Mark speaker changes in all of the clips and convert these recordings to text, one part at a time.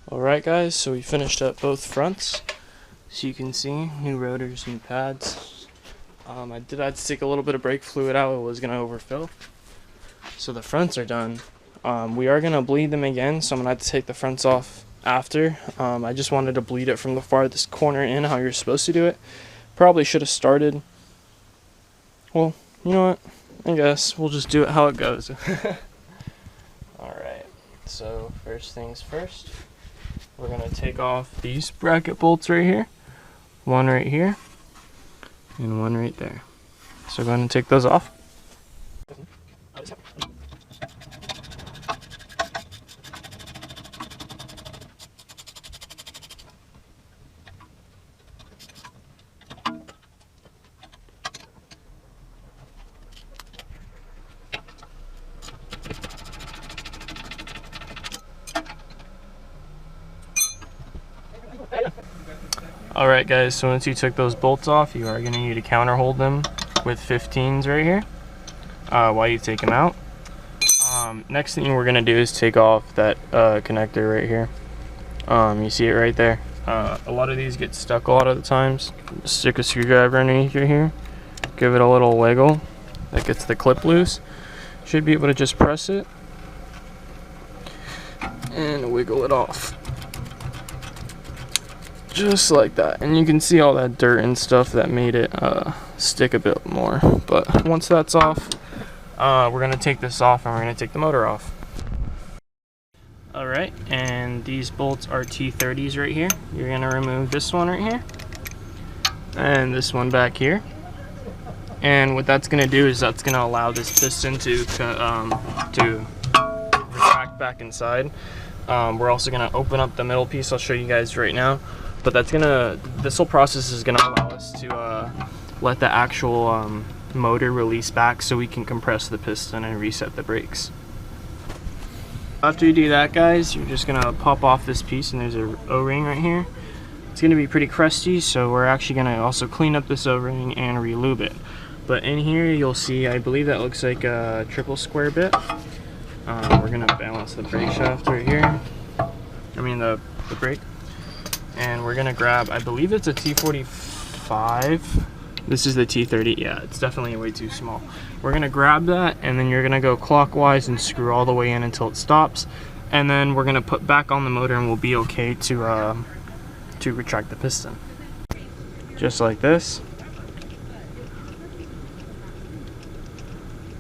Speaker 1: Alright guys, so we finished up both fronts. So you can see, new rotors, new pads. I did have to take a little bit of brake fluid out, it was going to overfill. So the fronts are done. We are going to bleed them again, so I'm going to have to take the fronts off after. I just wanted to bleed it from the farthest corner in, how you're supposed to do it. Probably should have started. Well, you know what? I guess we'll just do it how it goes. Alright, so first things first. We're going to take off these bracket bolts right here. One right here. And one right there. So go ahead and take those off. Alright guys, so once you took those bolts off, you are going to need to counter hold them with 15s right here while you take them out. Next thing we're going to do is take off that connector right here. You see it right there. A lot of these get stuck a lot of the times. Stick a screwdriver underneath here, give it a little wiggle, that gets the clip loose. Should be able to just press it and wiggle it off. Just like that, and you can see all that dirt and stuff that made it stick a bit more. But once that's off, we're going to take this off and we're going to take the motor off. Alright, and these bolts are T30s right here. You're going to remove this one right here and this one back here, and what that's going to do is that's going to allow this piston to retract back inside. We're also going to open up the middle piece. I'll show you guys right now. But this whole process is gonna allow us to let the actual motor release back so we can compress the piston and reset the brakes. After you do that guys, you're just gonna pop off this piece, and there's a O-ring right here. It's gonna be pretty crusty, so we're actually gonna also clean up this O-ring and re-lube it. But in here you'll see, I believe that looks like a triple square bit. We're gonna balance the brake shaft right here. I mean the brake. And we're gonna grab, I believe it's a T45. This is the T30. Yeah, it's definitely way too small. We're gonna grab that, and then you're gonna go clockwise and screw all the way in until it stops. And then we're gonna put back on the motor, and we'll be okay to retract the piston. Just like this.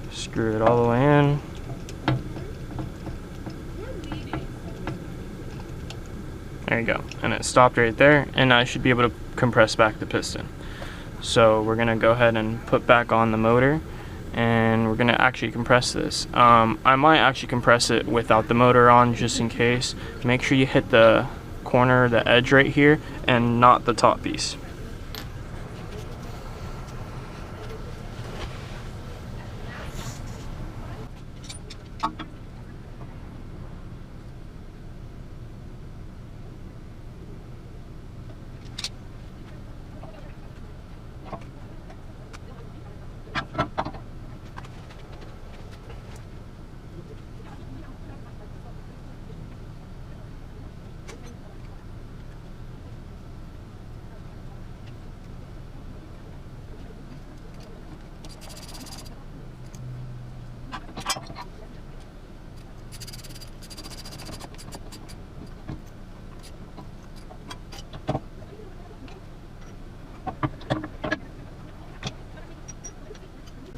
Speaker 1: Screw it all the way in. There you go, and it stopped right there, and I should be able to compress back the piston. So we're gonna go ahead and put back on the motor, and we're gonna actually compress this. I might actually compress it without the motor on, just in case. Make sure you hit the corner, the edge right here, and not the top piece.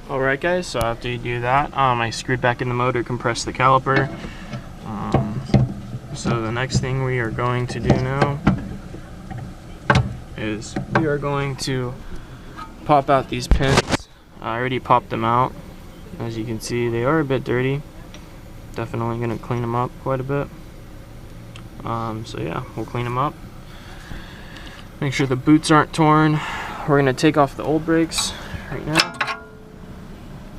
Speaker 1: Alright guys, so after you do that, I screwed back in the motor, compressed the caliper. So the next thing we are going to do now is we are going to pop out these pins. I already popped them out. As you can see, they are a bit dirty. Definitely going to clean them up quite a bit. So yeah, we'll clean them up. Make sure the boots aren't torn. We're going to take off the old brakes right now.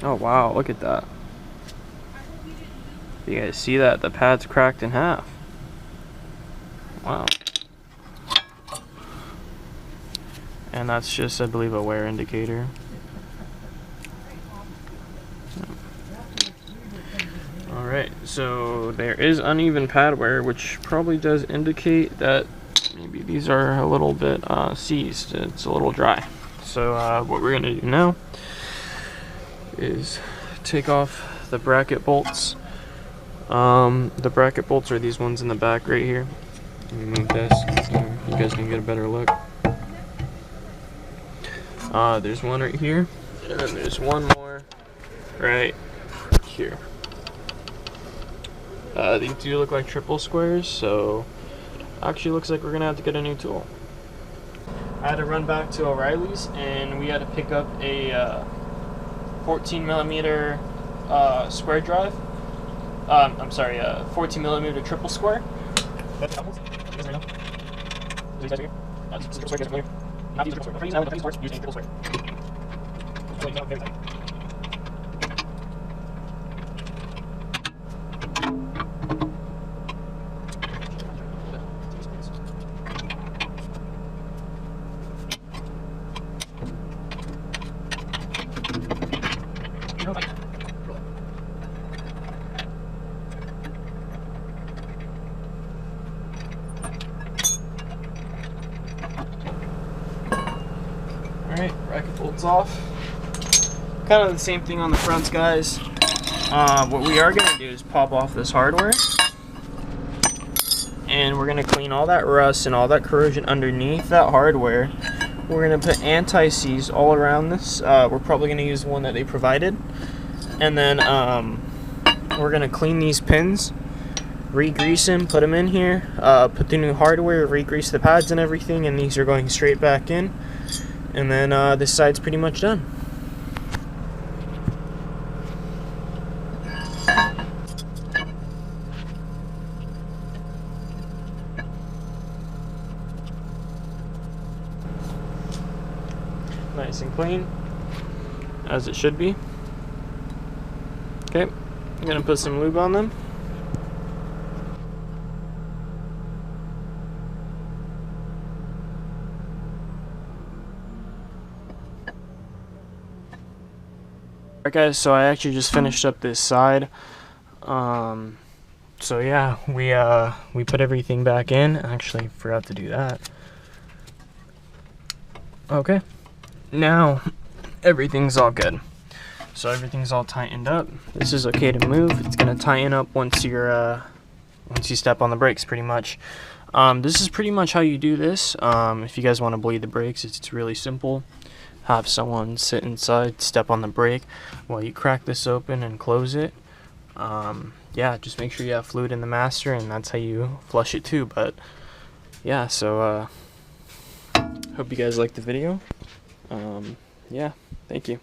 Speaker 1: Oh wow, look at that. You guys see that? The pad's cracked in half. Wow. And that's just, I believe, a wear indicator. Alright, so there is uneven pad wear, which probably does indicate that maybe these are a little bit seized. It's a little dry. So what we're going to do now is take off the bracket bolts. The bracket bolts are these ones in the back right here. Let me move this so you guys can get a better look. There's one right here, and then there's one more right here. These do look like triple squares, so actually looks like we're gonna have to get a new tool. I had to run back to O'Reilly's and we had to pick up a 14mm square drive. I'm sorry, 14mm triple square. Alright, bracket bolts off. Kind of the same thing on the fronts, guys. What we are going to do is pop off this hardware. And we're going to clean all that rust and all that corrosion underneath that hardware. We're going to put anti-seize all around this. We're probably going to use the one that they provided. And then we're going to clean these pins, re-grease them, put them in here, put the new hardware, re-grease the pads and everything, and these are going straight back in. And then this side's pretty much done. Nice and clean, as it should be. Okay, I'm gonna put some lube on them. Alright guys, so I actually just finished up this side. So yeah, we put everything back in. Actually forgot to do that. Okay, now everything's all good. So everything's all tightened up. This is okay to move. It's gonna tighten up once you step on the brakes, pretty much. This is pretty much how you do this. If you guys want to bleed the brakes, it's really simple. Have someone sit inside, step on the brake while you crack this open and close it. Yeah, just make sure you have fluid in the master, and that's how you flush it too. But yeah, so hope you guys liked the video. Yeah, thank you.